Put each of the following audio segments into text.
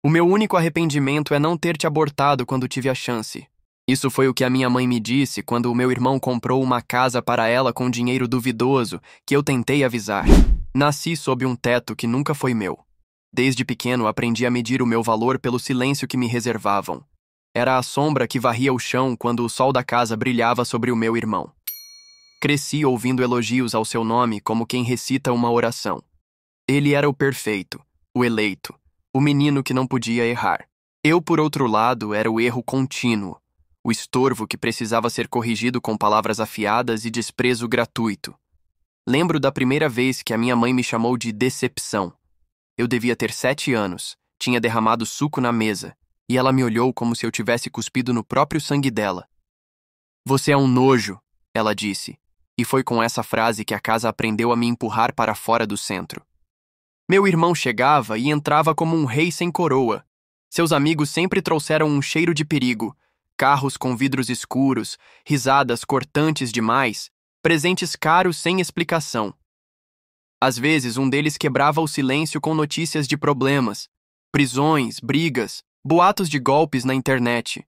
O meu único arrependimento é não ter te abortado quando tive a chance. Isso foi o que a minha mãe me disse quando o meu irmão comprou uma casa para ela com dinheiro duvidoso que eu tentei avisar. Nasci sob um teto que nunca foi meu. Desde pequeno aprendi a medir o meu valor pelo silêncio que me reservavam. Era a sombra que varria o chão quando o sol da casa brilhava sobre o meu irmão. Cresci ouvindo elogios ao seu nome como quem recita uma oração. Ele era o perfeito, o eleito, o menino que não podia errar. Eu, por outro lado, era o erro contínuo, o estorvo que precisava ser corrigido com palavras afiadas e desprezo gratuito. Lembro da primeira vez que a minha mãe me chamou de decepção. Eu devia ter 7 anos, tinha derramado suco na mesa, e ela me olhou como se eu tivesse cuspido no próprio sangue dela. Você é um nojo, ela disse, e foi com essa frase que a casa aprendeu a me empurrar para fora do centro. Meu irmão chegava e entrava como um rei sem coroa. Seus amigos sempre trouxeram um cheiro de perigo, carros com vidros escuros, risadas cortantes demais, presentes caros sem explicação. Às vezes, um deles quebrava o silêncio com notícias de problemas, prisões, brigas, boatos de golpes na internet.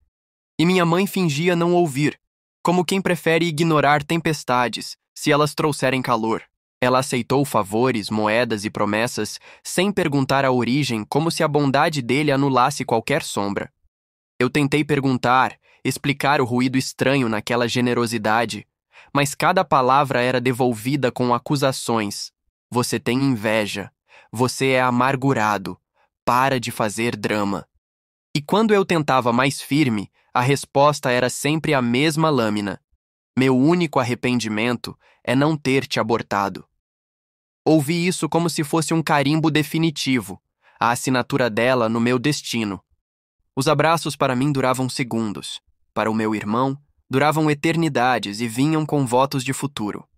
E minha mãe fingia não ouvir, como quem prefere ignorar tempestades, se elas trouxerem calor. Ela aceitou favores, moedas e promessas sem perguntar a origem, como se a bondade dele anulasse qualquer sombra. Eu tentei perguntar, explicar o ruído estranho naquela generosidade, mas cada palavra era devolvida com acusações. Você tem inveja. Você é amargurado. Para de fazer drama. E quando eu tentava mais firme, a resposta era sempre a mesma lâmina. Meu único arrependimento é não ter te abortado. Ouvi isso como se fosse um carimbo definitivo, a assinatura dela no meu destino. Os abraços para mim duravam segundos. Para o meu irmão, duravam eternidades e vinham com votos de futuro.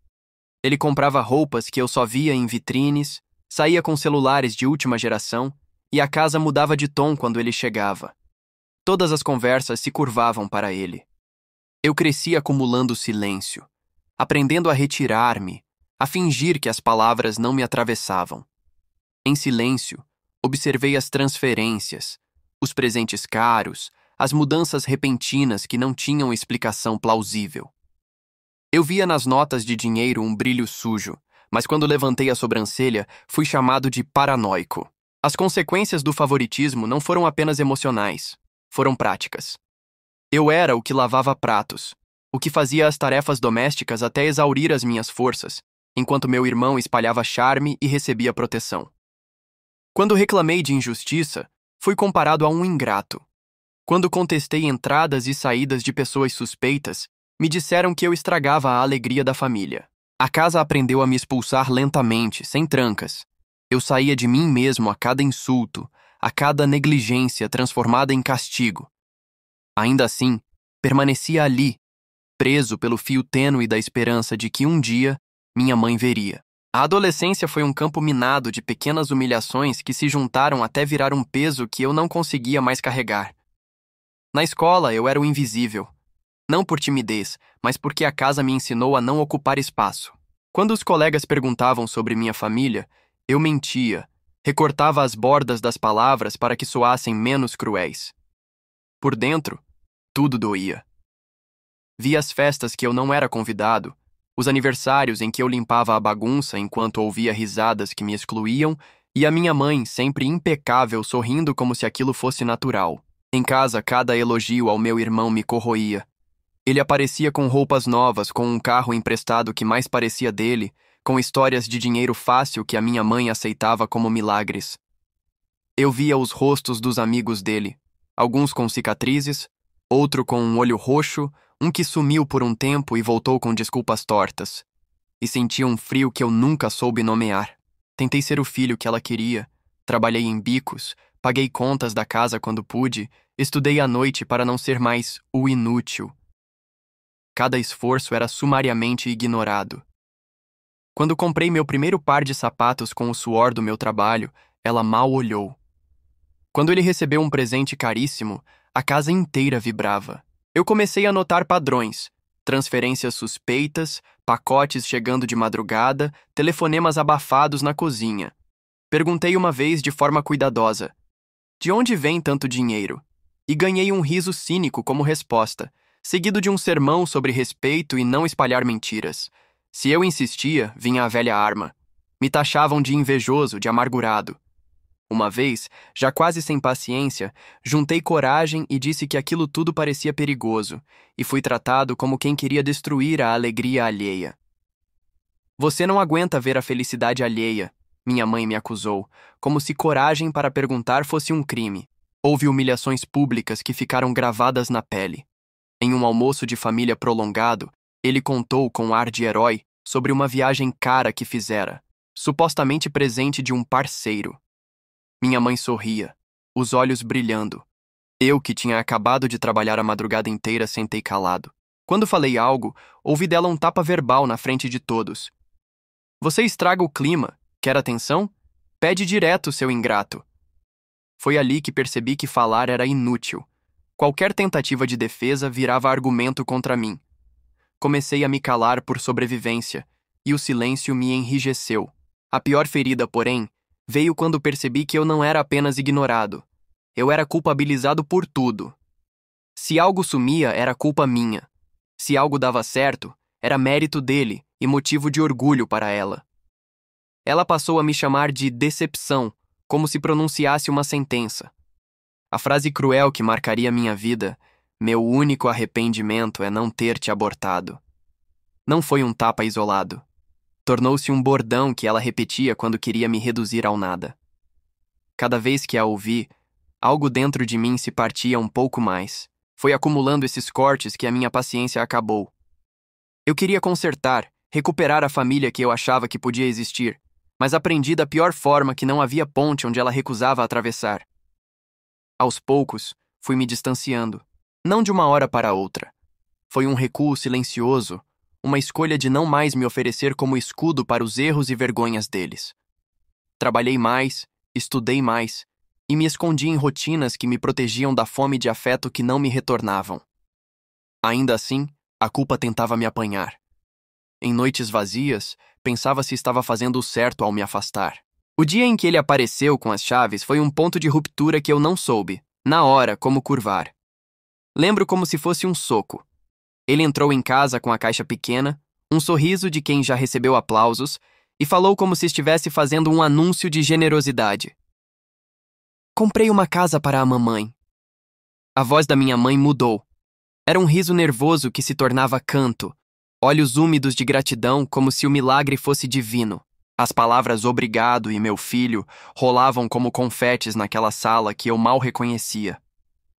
Ele comprava roupas que eu só via em vitrines, saía com celulares de última geração e a casa mudava de tom quando ele chegava. Todas as conversas se curvavam para ele. Eu cresci acumulando silêncio, aprendendo a retirar-me, a fingir que as palavras não me atravessavam. Em silêncio, observei as transferências, os presentes caros, as mudanças repentinas que não tinham explicação plausível. Eu via nas notas de dinheiro um brilho sujo, mas quando levantei a sobrancelha, fui chamado de paranoico. As consequências do favoritismo não foram apenas emocionais, foram práticas. Eu era o que lavava pratos, o que fazia as tarefas domésticas até exaurir as minhas forças, enquanto meu irmão espalhava charme e recebia proteção. Quando reclamei de injustiça, fui comparado a um ingrato. Quando contestei entradas e saídas de pessoas suspeitas, me disseram que eu estragava a alegria da família. A casa aprendeu a me expulsar lentamente, sem trancas. Eu saía de mim mesmo a cada insulto, a cada negligência transformada em castigo. Ainda assim, permanecia ali, preso pelo fio tênue da esperança de que um dia minha mãe veria. A adolescência foi um campo minado de pequenas humilhações que se juntaram até virar um peso que eu não conseguia mais carregar. Na escola, eu era o invisível. Não por timidez, mas porque a casa me ensinou a não ocupar espaço. Quando os colegas perguntavam sobre minha família, eu mentia, recortava as bordas das palavras para que soassem menos cruéis. Por dentro, tudo doía. Vi as festas que eu não era convidado, os aniversários em que eu limpava a bagunça enquanto ouvia risadas que me excluíam, e a minha mãe, sempre impecável, sorrindo como se aquilo fosse natural. Em casa, cada elogio ao meu irmão me corroía. Ele aparecia com roupas novas, com um carro emprestado que mais parecia dele, com histórias de dinheiro fácil que a minha mãe aceitava como milagres. Eu via os rostos dos amigos dele, alguns com cicatrizes, outro com um olho roxo, um que sumiu por um tempo e voltou com desculpas tortas. E sentia um frio que eu nunca soube nomear. Tentei ser o filho que ela queria, trabalhei em bicos, paguei contas da casa quando pude, estudei à noite para não ser mais o inútil. Cada esforço era sumariamente ignorado. Quando comprei meu primeiro par de sapatos com o suor do meu trabalho, ela mal olhou. Quando ele recebeu um presente caríssimo, a casa inteira vibrava. Eu comecei a notar padrões, transferências suspeitas, pacotes chegando de madrugada, telefonemas abafados na cozinha. Perguntei uma vez de forma cuidadosa: De onde vem tanto dinheiro? E ganhei um riso cínico como resposta, seguido de um sermão sobre respeito e não espalhar mentiras. Se eu insistia, vinha a velha arma. Me taxavam de invejoso, de amargurado. Uma vez, já quase sem paciência, juntei coragem e disse que aquilo tudo parecia perigoso, e fui tratado como quem queria destruir a alegria alheia. Você não aguenta ver a felicidade alheia, minha mãe me acusou, como se coragem para perguntar fosse um crime. Houve humilhações públicas que ficaram gravadas na pele. Em um almoço de família prolongado, ele contou com ar de herói sobre uma viagem cara que fizera, supostamente presente de um parceiro. Minha mãe sorria, os olhos brilhando. Eu, que tinha acabado de trabalhar a madrugada inteira, sentei calado. Quando falei algo, ouvi dela um tapa verbal na frente de todos. Você estraga o clima. Quer atenção? Pede direto, seu ingrato. Foi ali que percebi que falar era inútil. Qualquer tentativa de defesa virava argumento contra mim. Comecei a me calar por sobrevivência, e o silêncio me enrijeceu. A pior ferida, porém, veio quando percebi que eu não era apenas ignorado. Eu era culpabilizado por tudo. Se algo sumia, era culpa minha. Se algo dava certo, era mérito dele e motivo de orgulho para ela. Ela passou a me chamar de decepção, como se pronunciasse uma sentença. A frase cruel que marcaria minha vida, meu único arrependimento é não ter te abortado. Não foi um tapa isolado. Tornou-se um bordão que ela repetia quando queria me reduzir ao nada. Cada vez que a ouvi, algo dentro de mim se partia um pouco mais. Foi acumulando esses cortes que a minha paciência acabou. Eu queria consertar, recuperar a família que eu achava que podia existir, mas aprendi da pior forma que não havia ponte onde ela recusava atravessar. Aos poucos, fui me distanciando, não de uma hora para outra. Foi um recuo silencioso, uma escolha de não mais me oferecer como escudo para os erros e vergonhas deles. Trabalhei mais, estudei mais, e me escondi em rotinas que me protegiam da fome de afeto que não me retornavam. Ainda assim, a culpa tentava me apanhar. Em noites vazias, pensava se estava fazendo o certo ao me afastar. O dia em que ele apareceu com as chaves foi um ponto de ruptura que eu não soube, na hora, como curvar. Lembro como se fosse um soco. Ele entrou em casa com a caixa pequena, um sorriso de quem já recebeu aplausos, e falou como se estivesse fazendo um anúncio de generosidade. Comprei uma casa para a mamãe. A voz da minha mãe mudou. Era um riso nervoso que se tornava canto, olhos úmidos de gratidão como se o milagre fosse divino. As palavras obrigado e meu filho rolavam como confetes naquela sala que eu mal reconhecia.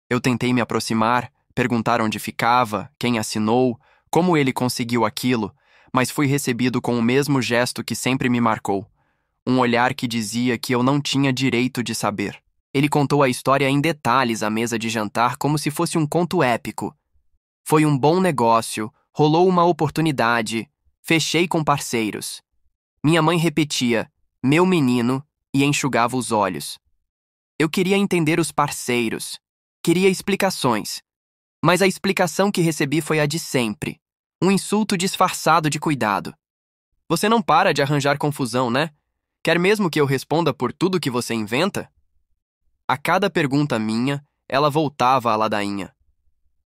Eu tentei me aproximar, perguntar onde ficava, quem assinou, como ele conseguiu aquilo, mas fui recebido com o mesmo gesto que sempre me marcou. Um olhar que dizia que eu não tinha direito de saber. Ele contou a história em detalhes à mesa de jantar como se fosse um conto épico. Foi um bom negócio, rolou uma oportunidade, fechei com parceiros. Minha mãe repetia, meu menino, e enxugava os olhos. Eu queria entender os parceiros, queria explicações. Mas a explicação que recebi foi a de sempre. Um insulto disfarçado de cuidado. Você não para de arranjar confusão, né? Quer mesmo que eu responda por tudo que você inventa? A cada pergunta minha, ela voltava à ladainha.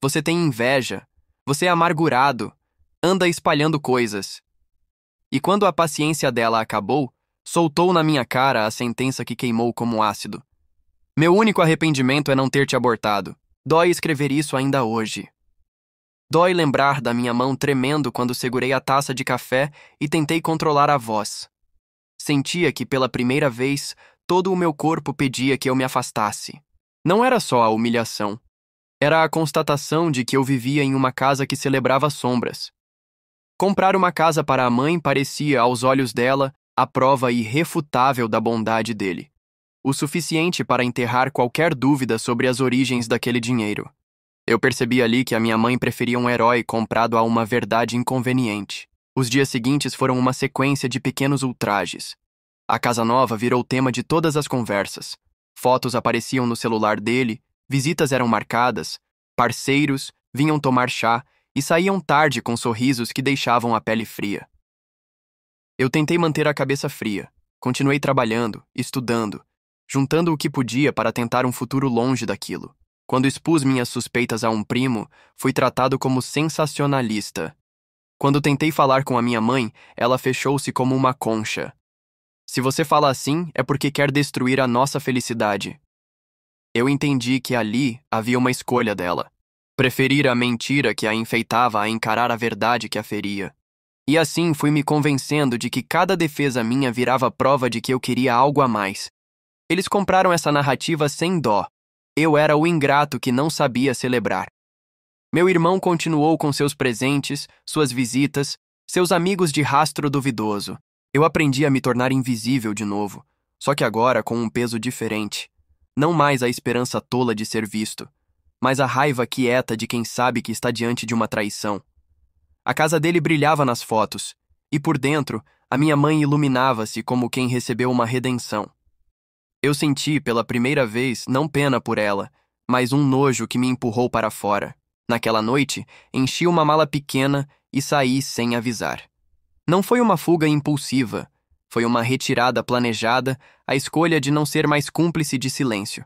Você tem inveja. Você é amargurado. Anda espalhando coisas. E quando a paciência dela acabou, soltou na minha cara a sentença que queimou como ácido. Meu único arrependimento é não ter te abortado. Dói escrever isso ainda hoje. Dói lembrar da minha mão tremendo quando segurei a taça de café e tentei controlar a voz. Sentia que, pela primeira vez, todo o meu corpo pedia que eu me afastasse. Não era só a humilhação. Era a constatação de que eu vivia em uma casa que celebrava sombras. Comprar uma casa para a mãe parecia, aos olhos dela, a prova irrefutável da bondade dele. O suficiente para enterrar qualquer dúvida sobre as origens daquele dinheiro. Eu percebi ali que a minha mãe preferia um herói comprado a uma verdade inconveniente. Os dias seguintes foram uma sequência de pequenos ultrajes. A casa nova virou tema de todas as conversas. Fotos apareciam no celular dele, visitas eram marcadas, parceiros vinham tomar chá e saíam tarde com sorrisos que deixavam a pele fria. Eu tentei manter a cabeça fria. Continuei trabalhando, estudando, juntando o que podia para tentar um futuro longe daquilo. Quando expus minhas suspeitas a um primo, fui tratado como sensacionalista. Quando tentei falar com a minha mãe, ela fechou-se como uma concha. Se você fala assim, é porque quer destruir a nossa felicidade. Eu entendi que ali havia uma escolha dela. Preferir a mentira que a enfeitava a encarar a verdade que a feria. E assim fui me convencendo de que cada defesa minha virava prova de que eu queria algo a mais. Eles compraram essa narrativa sem dó. Eu era o ingrato que não sabia celebrar. Meu irmão continuou com seus presentes, suas visitas, seus amigos de rastro duvidoso. Eu aprendi a me tornar invisível de novo, só que agora com um peso diferente. Não mais a esperança tola de ser visto, mas a raiva quieta de quem sabe que está diante de uma traição. A casa dele brilhava nas fotos, e por dentro, a minha mãe iluminava-se como quem recebeu uma redenção. Eu senti, pela primeira vez, não pena por ela, mas um nojo que me empurrou para fora. Naquela noite, enchi uma mala pequena e saí sem avisar. Não foi uma fuga impulsiva, foi uma retirada planejada, a escolha de não ser mais cúmplice de silêncio.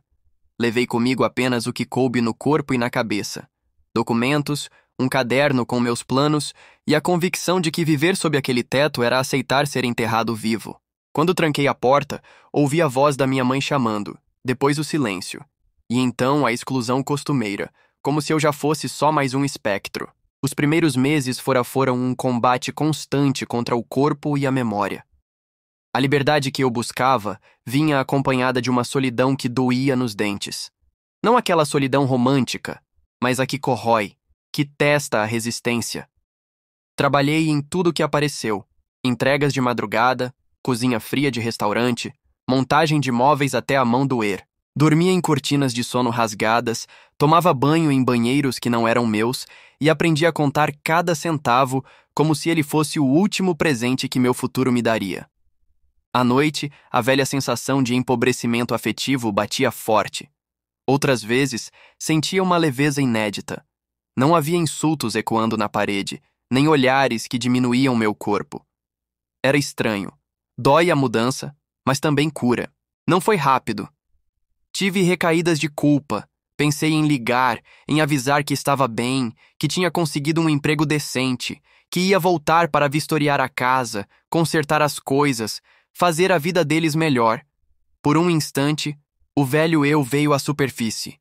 Levei comigo apenas o que coube no corpo e na cabeça. Documentos, um caderno com meus planos e a convicção de que viver sob aquele teto era aceitar ser enterrado vivo. Quando tranquei a porta, ouvi a voz da minha mãe chamando, depois o silêncio. E então a exclusão costumeira, como se eu já fosse só mais um espectro. Os primeiros meses foram um combate constante contra o corpo e a memória. A liberdade que eu buscava vinha acompanhada de uma solidão que doía nos dentes. Não aquela solidão romântica, mas a que corrói, que testa a resistência. Trabalhei em tudo que apareceu: entregas de madrugada, cozinha fria de restaurante, montagem de móveis até a mão doer. Dormia em cortinas de sono rasgadas, tomava banho em banheiros que não eram meus e aprendi a contar cada centavo como se ele fosse o último presente que meu futuro me daria. À noite, a velha sensação de empobrecimento afetivo batia forte. Outras vezes, sentia uma leveza inédita. Não havia insultos ecoando na parede, nem olhares que diminuíam meu corpo. Era estranho. Dói a mudança, mas também cura. Não foi rápido. Tive recaídas de culpa. Pensei em ligar, em avisar que estava bem, que tinha conseguido um emprego decente, que ia voltar para vistoriar a casa, consertar as coisas, fazer a vida deles melhor. Por um instante, o velho eu veio à superfície.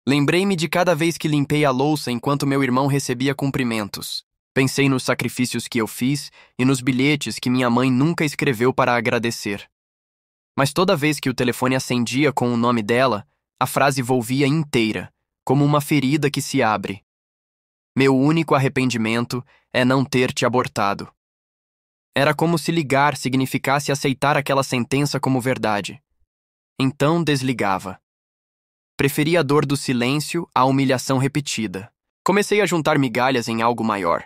Lembrei-me de cada vez que limpei a louça enquanto meu irmão recebia cumprimentos. Pensei nos sacrifícios que eu fiz e nos bilhetes que minha mãe nunca escreveu para agradecer. Mas toda vez que o telefone acendia com o nome dela, a frase volvia inteira, como uma ferida que se abre. Meu único arrependimento é não ter te abortado. Era como se ligar significasse aceitar aquela sentença como verdade. Então desligava. Preferia a dor do silêncio à humilhação repetida. Comecei a juntar migalhas em algo maior.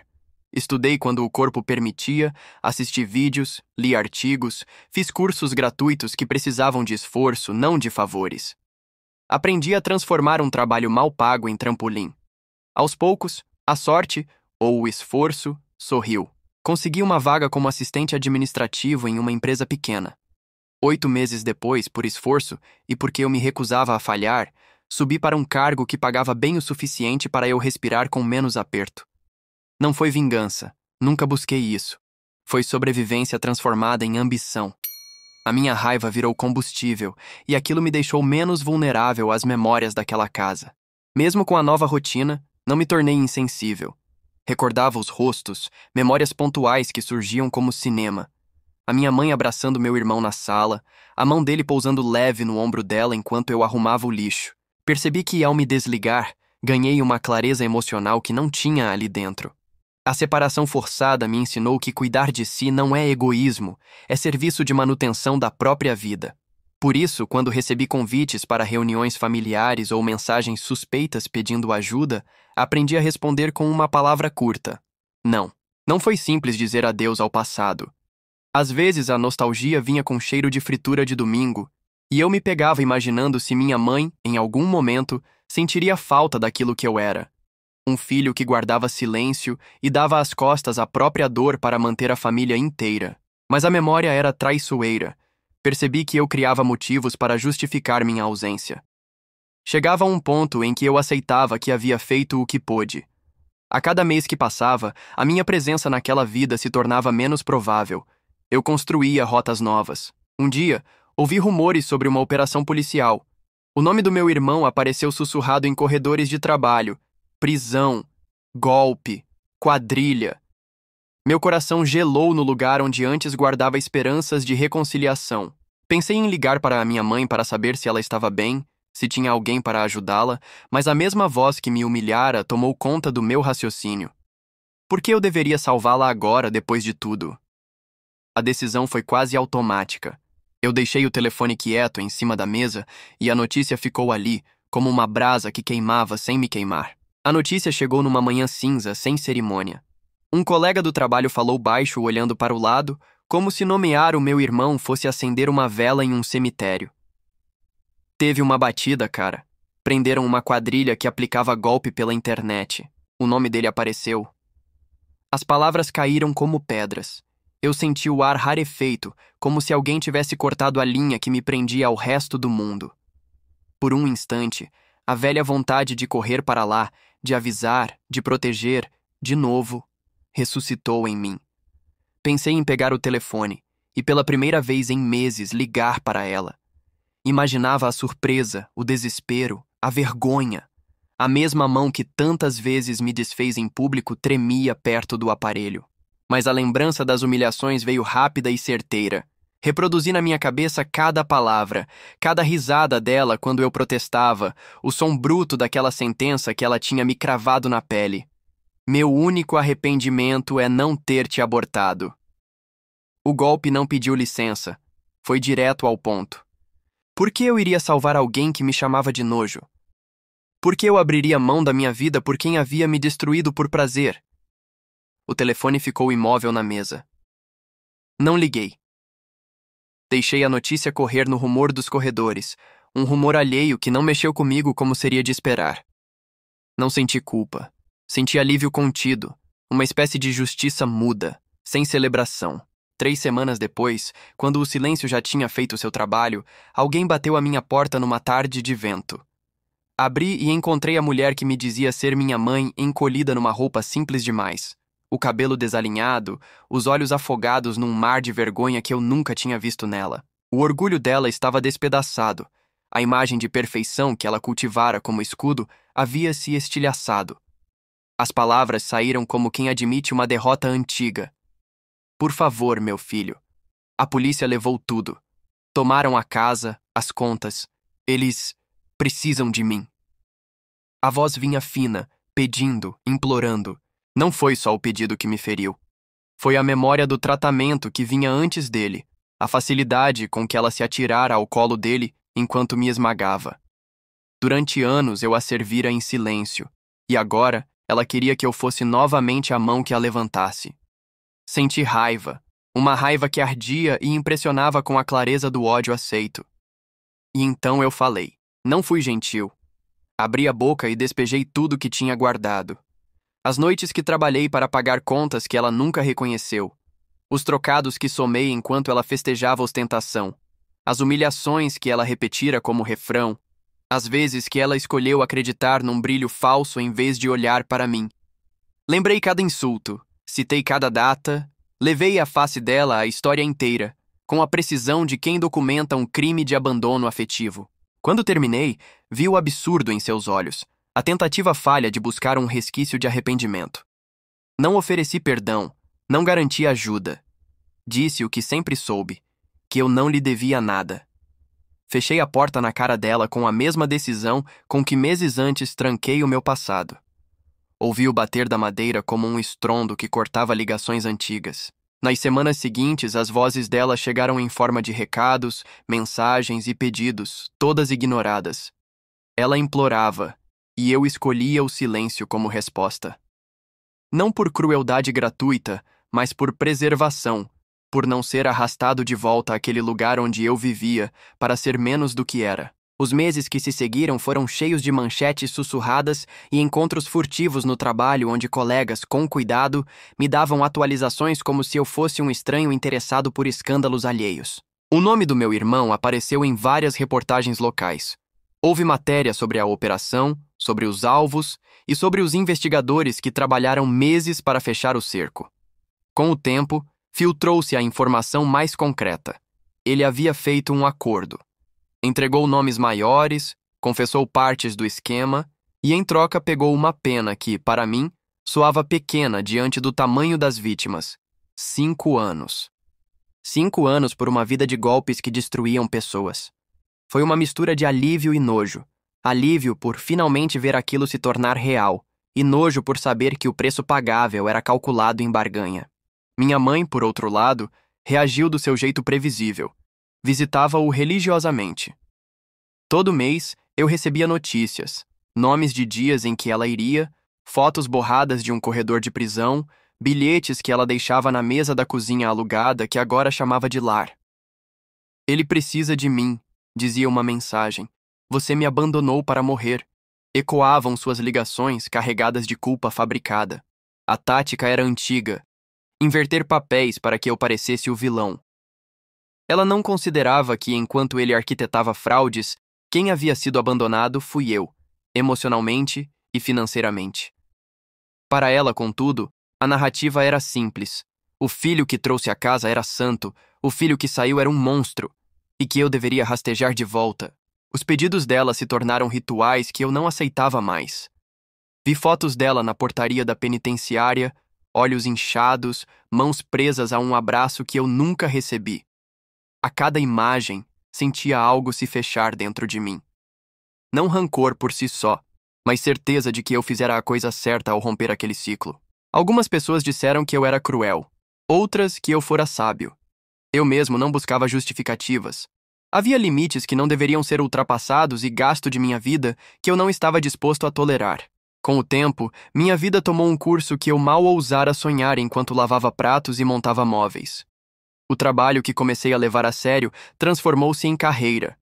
Estudei quando o corpo permitia, assisti vídeos, li artigos, fiz cursos gratuitos que precisavam de esforço, não de favores. Aprendi a transformar um trabalho mal pago em trampolim. Aos poucos, a sorte, ou o esforço, sorriu. Consegui uma vaga como assistente administrativo em uma empresa pequena. 8 meses depois, por esforço e porque eu me recusava a falhar, subi para um cargo que pagava bem o suficiente para eu respirar com menos aperto. Não foi vingança, nunca busquei isso. Foi sobrevivência transformada em ambição. A minha raiva virou combustível e aquilo me deixou menos vulnerável às memórias daquela casa. Mesmo com a nova rotina, não me tornei insensível. Recordava os rostos, memórias pontuais que surgiam como cinema. A minha mãe abraçando meu irmão na sala, a mão dele pousando leve no ombro dela enquanto eu arrumava o lixo. Percebi que, ao me desligar, ganhei uma clareza emocional que não tinha ali dentro. A separação forçada me ensinou que cuidar de si não é egoísmo, é serviço de manutenção da própria vida. Por isso, quando recebi convites para reuniões familiares ou mensagens suspeitas pedindo ajuda, aprendi a responder com uma palavra curta: não. Não foi simples dizer adeus ao passado. Às vezes a nostalgia vinha com cheiro de fritura de domingo, e eu me pegava imaginando se minha mãe, em algum momento, sentiria falta daquilo que eu era. Um filho que guardava silêncio e dava as costas à própria dor para manter a família inteira. Mas a memória era traiçoeira. Percebi que eu criava motivos para justificar minha ausência. Chegava a um ponto em que eu aceitava que havia feito o que pôde. A cada mês que passava, a minha presença naquela vida se tornava menos provável. Eu construía rotas novas. Um dia, ouvi rumores sobre uma operação policial. O nome do meu irmão apareceu sussurrado em corredores de trabalho. Prisão, golpe, quadrilha. Meu coração gelou no lugar onde antes guardava esperanças de reconciliação. Pensei em ligar para a minha mãe para saber se ela estava bem, se tinha alguém para ajudá-la, mas a mesma voz que me humilhara tomou conta do meu raciocínio. Por que eu deveria salvá-la agora, depois de tudo? A decisão foi quase automática. Eu deixei o telefone quieto em cima da mesa e a notícia ficou ali, como uma brasa que queimava sem me queimar. A notícia chegou numa manhã cinza, sem cerimônia. Um colega do trabalho falou baixo, olhando para o lado, como se nomear o meu irmão fosse acender uma vela em um cemitério. Teve uma batida, cara. Prenderam uma quadrilha que aplicava golpe pela internet. O nome dele apareceu. As palavras caíram como pedras. Eu senti o ar rarefeito, como se alguém tivesse cortado a linha que me prendia ao resto do mundo. Por um instante, a velha vontade de correr para lá, de avisar, de proteger, de novo, ressuscitou em mim. Pensei em pegar o telefone e, pela primeira vez em meses, ligar para ela. Imaginava a surpresa, o desespero, a vergonha. A mesma mão que tantas vezes me desfez em público tremia perto do aparelho. Mas a lembrança das humilhações veio rápida e certeira. Reproduzi na minha cabeça cada palavra, cada risada dela quando eu protestava, o som bruto daquela sentença que ela tinha me cravado na pele. Meu único arrependimento é não ter te abortado. O golpe não pediu licença. Foi direto ao ponto. Por que eu iria salvar alguém que me chamava de nojo? Por que eu abriria mão da minha vida por quem havia me destruído por prazer? O telefone ficou imóvel na mesa. Não liguei. Deixei a notícia correr no rumor dos corredores, um rumor alheio que não mexeu comigo como seria de esperar. Não senti culpa. Senti alívio contido, uma espécie de justiça muda, sem celebração. 3 semanas depois, quando o silêncio já tinha feito seu trabalho, alguém bateu à minha porta numa tarde de vento. Abri e encontrei a mulher que me dizia ser minha mãe encolhida numa roupa simples demais. O cabelo desalinhado, os olhos afogados num mar de vergonha que eu nunca tinha visto nela. O orgulho dela estava despedaçado. A imagem de perfeição que ela cultivara como escudo havia se estilhaçado. As palavras saíram como quem admite uma derrota antiga. Por favor, meu filho. A polícia levou tudo. Tomaram a casa, as contas. Eles precisam de mim. A voz vinha fina, pedindo, implorando. Não foi só o pedido que me feriu. Foi a memória do tratamento que vinha antes dele, a facilidade com que ela se atirara ao colo dele enquanto me esmagava. Durante anos eu a servira em silêncio, e agora ela queria que eu fosse novamente a mão que a levantasse. Senti raiva, uma raiva que ardia e impressionava com a clareza do ódio aceito. E então eu falei. Não fui gentil. Abri a boca e despejei tudo que tinha guardado. As noites que trabalhei para pagar contas que ela nunca reconheceu. Os trocados que somei enquanto ela festejava a ostentação. As humilhações que ela repetira como refrão. As vezes que ela escolheu acreditar num brilho falso em vez de olhar para mim. Lembrei cada insulto. Citei cada data, levei à face dela a história inteira, com a precisão de quem documenta um crime de abandono afetivo. Quando terminei, vi o absurdo em seus olhos, a tentativa falha de buscar um resquício de arrependimento. Não ofereci perdão, não garanti ajuda. Disse o que sempre soube, que eu não lhe devia nada. Fechei a porta na cara dela com a mesma decisão com que meses antes tranquei o meu passado. Ouvi o bater da madeira como um estrondo que cortava ligações antigas. Nas semanas seguintes, as vozes dela chegaram em forma de recados, mensagens e pedidos, todas ignoradas. Ela implorava, e eu escolhia o silêncio como resposta. Não por crueldade gratuita, mas por preservação, por não ser arrastado de volta àquele lugar onde eu vivia, para ser menos do que era. Os meses que se seguiram foram cheios de manchetes sussurradas e encontros furtivos no trabalho onde colegas, com cuidado, me davam atualizações como se eu fosse um estranho interessado por escândalos alheios. O nome do meu irmão apareceu em várias reportagens locais. Houve matéria sobre a operação, sobre os alvos e sobre os investigadores que trabalharam meses para fechar o cerco. Com o tempo, filtrou-se a informação mais concreta. Ele havia feito um acordo. Entregou nomes maiores, confessou partes do esquema e, em troca, pegou uma pena que, para mim, soava pequena diante do tamanho das vítimas. 5 anos. 5 anos por uma vida de golpes que destruíam pessoas. Foi uma mistura de alívio e nojo. Alívio por finalmente ver aquilo se tornar real, e nojo por saber que o preço pagável era calculado em barganha. Minha mãe, por outro lado, reagiu do seu jeito previsível. Visitava-o religiosamente. Todo mês, eu recebia notícias, nomes de dias em que ela iria, fotos borradas de um corredor de prisão, bilhetes que ela deixava na mesa da cozinha alugada que agora chamava de lar. Ele precisa de mim, dizia uma mensagem. Você me abandonou para morrer. Ecoavam suas ligações carregadas de culpa fabricada. A tática era antiga. Inverter papéis para que eu parecesse o vilão. Ela não considerava que, enquanto ele arquitetava fraudes, quem havia sido abandonado fui eu, emocionalmente e financeiramente. Para ela, contudo, a narrativa era simples. O filho que trouxe a casa era santo, o filho que saiu era um monstro, e que eu deveria rastejar de volta. Os pedidos dela se tornaram rituais que eu não aceitava mais. Vi fotos dela na portaria da penitenciária, olhos inchados, mãos presas a um abraço que eu nunca recebi. A cada imagem, sentia algo se fechar dentro de mim. Não rancor por si só, mas certeza de que eu fizera a coisa certa ao romper aquele ciclo. Algumas pessoas disseram que eu era cruel, outras que eu fora sábio. Eu mesmo não buscava justificativas. Havia limites que não deveriam ser ultrapassados e gasto de minha vida que eu não estava disposto a tolerar. Com o tempo, minha vida tomou um curso que eu mal ousara sonhar enquanto lavava pratos e montava móveis. O trabalho que comecei a levar a sério transformou-se em carreira.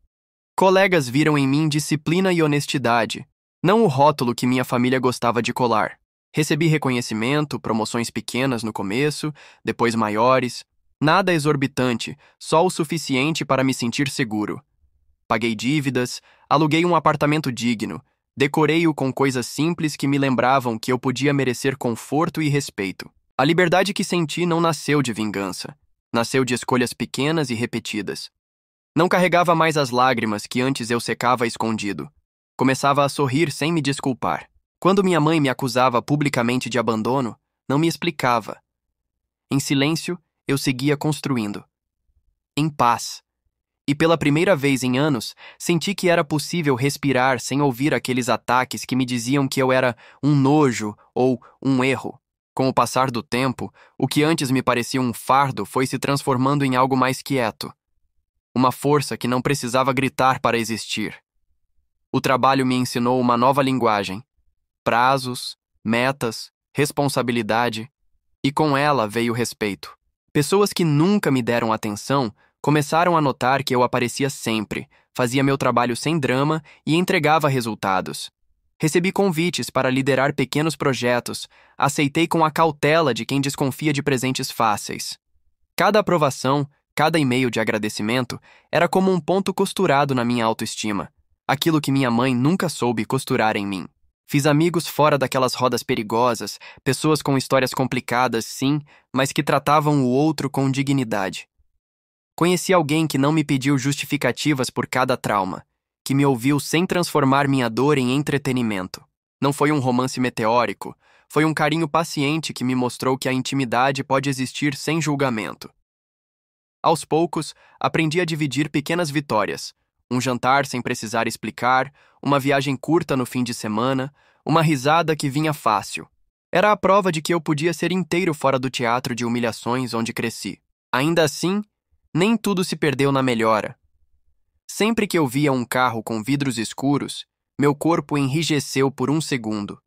Colegas viram em mim disciplina e honestidade, não o rótulo que minha família gostava de colar. Recebi reconhecimento, promoções pequenas no começo, depois maiores. Nada exorbitante, só o suficiente para me sentir seguro. Paguei dívidas, aluguei um apartamento digno, decorei-o com coisas simples que me lembravam que eu podia merecer conforto e respeito. A liberdade que senti não nasceu de vingança. Nasceu de escolhas pequenas e repetidas. Não carregava mais as lágrimas que antes eu secava escondido. Começava a sorrir sem me desculpar. Quando minha mãe me acusava publicamente de abandono, não me explicava. Em silêncio, eu seguia construindo. Em paz. E pela primeira vez em anos, senti que era possível respirar sem ouvir aqueles ataques que me diziam que eu era um nojo ou um erro. Com o passar do tempo, o que antes me parecia um fardo foi se transformando em algo mais quieto. Uma força que não precisava gritar para existir. O trabalho me ensinou uma nova linguagem. Prazos, metas, responsabilidade. E com ela veio respeito. Pessoas que nunca me deram atenção começaram a notar que eu aparecia sempre, fazia meu trabalho sem drama e entregava resultados. Recebi convites para liderar pequenos projetos, aceitei com a cautela de quem desconfia de presentes fáceis. Cada aprovação, cada e-mail de agradecimento era como um ponto costurado na minha autoestima, aquilo que minha mãe nunca soube costurar em mim. Fiz amigos fora daquelas rodas perigosas, pessoas com histórias complicadas, sim, mas que tratavam o outro com dignidade. Conheci alguém que não me pediu justificativas por cada trauma, que me ouviu sem transformar minha dor em entretenimento. Não foi um romance meteórico, foi um carinho paciente que me mostrou que a intimidade pode existir sem julgamento. Aos poucos, aprendi a dividir pequenas vitórias, um jantar sem precisar explicar, uma viagem curta no fim de semana, uma risada que vinha fácil. Era a prova de que eu podia ser inteiro fora do teatro de humilhações onde cresci. Ainda assim, nem tudo se perdeu na melhora. Sempre que eu via um carro com vidros escuros, meu corpo enrijeceu por um segundo.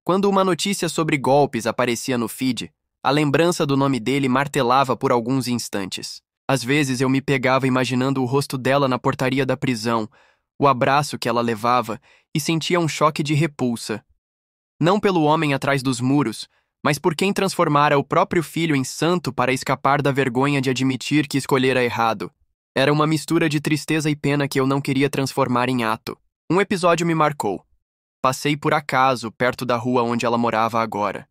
Quando uma notícia sobre golpes aparecia no feed, a lembrança do nome dele martelava por alguns instantes. Às vezes eu me pegava imaginando o rosto dela na portaria da prisão, o abraço que ela levava, e sentia um choque de repulsa. Não pelo homem atrás dos muros, mas por quem transformara o próprio filho em santo para escapar da vergonha de admitir que escolhera errado. Era uma mistura de tristeza e pena que eu não queria transformar em ato. Um episódio me marcou. Passei por acaso perto da rua onde ela morava agora.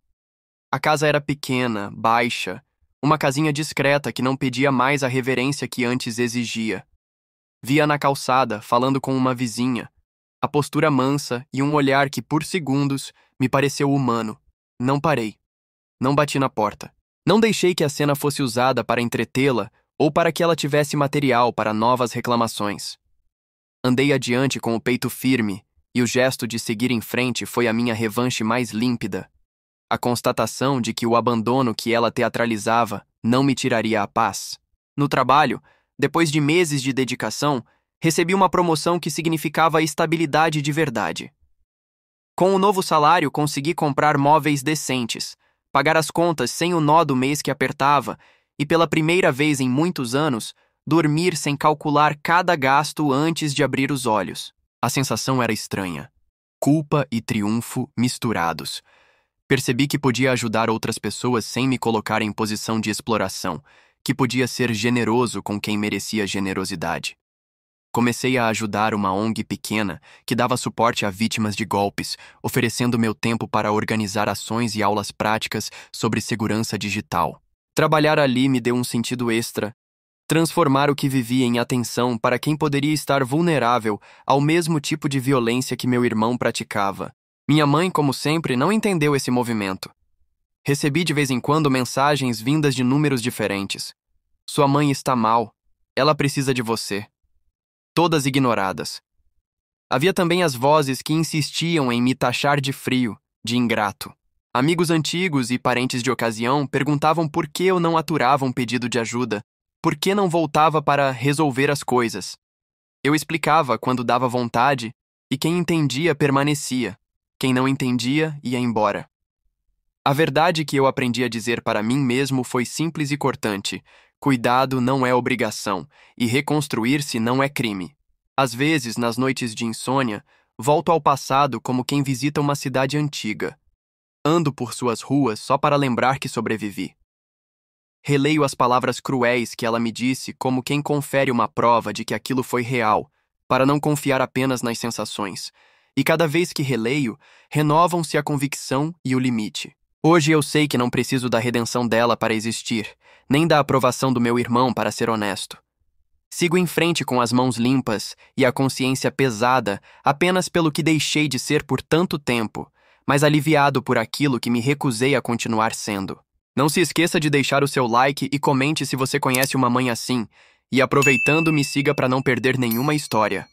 A casa era pequena, baixa, uma casinha discreta que não pedia mais a reverência que antes exigia. Via na calçada, falando com uma vizinha, a postura mansa e um olhar que, por segundos, me pareceu humano. Não parei. Não bati na porta. Não deixei que a cena fosse usada para entretê-la ou para que ela tivesse material para novas reclamações. Andei adiante com o peito firme, e o gesto de seguir em frente foi a minha revanche mais límpida. A constatação de que o abandono que ela teatralizava não me tiraria a paz. No trabalho, depois de meses de dedicação, recebi uma promoção que significava estabilidade de verdade. Com o novo salário, consegui comprar móveis decentes, pagar as contas sem o nó do mês que apertava e, pela primeira vez em muitos anos, dormir sem calcular cada gasto antes de abrir os olhos. A sensação era estranha. Culpa e triunfo misturados. Percebi que podia ajudar outras pessoas sem me colocar em posição de exploração, que podia ser generoso com quem merecia generosidade. Comecei a ajudar uma ONG pequena que dava suporte a vítimas de golpes, oferecendo meu tempo para organizar ações e aulas práticas sobre segurança digital. Trabalhar ali me deu um sentido extra. Transformar o que vivia em atenção para quem poderia estar vulnerável ao mesmo tipo de violência que meu irmão praticava. Minha mãe, como sempre, não entendeu esse movimento. Recebi de vez em quando mensagens vindas de números diferentes. Sua mãe está mal. Ela precisa de você. Todas ignoradas. Havia também as vozes que insistiam em me taxar de frio, de ingrato. Amigos antigos e parentes de ocasião perguntavam por que eu não aturava um pedido de ajuda, por que não voltava para resolver as coisas. Eu explicava quando dava vontade, e quem entendia permanecia, quem não entendia ia embora. A verdade que eu aprendi a dizer para mim mesmo foi simples e cortante: cuidado não é obrigação, e reconstruir-se não é crime. Às vezes, nas noites de insônia, volto ao passado como quem visita uma cidade antiga. Ando por suas ruas só para lembrar que sobrevivi. Releio as palavras cruéis que ela me disse como quem confere uma prova de que aquilo foi real, para não confiar apenas nas sensações. E cada vez que releio, renovam-se a convicção e o limite. Hoje eu sei que não preciso da redenção dela para existir, nem da aprovação do meu irmão para ser honesto. Sigo em frente com as mãos limpas e a consciência pesada apenas pelo que deixei de ser por tanto tempo, mas aliviado por aquilo que me recusei a continuar sendo. Não se esqueça de deixar o seu like e comente se você conhece uma mãe assim, e aproveitando me siga para não perder nenhuma história.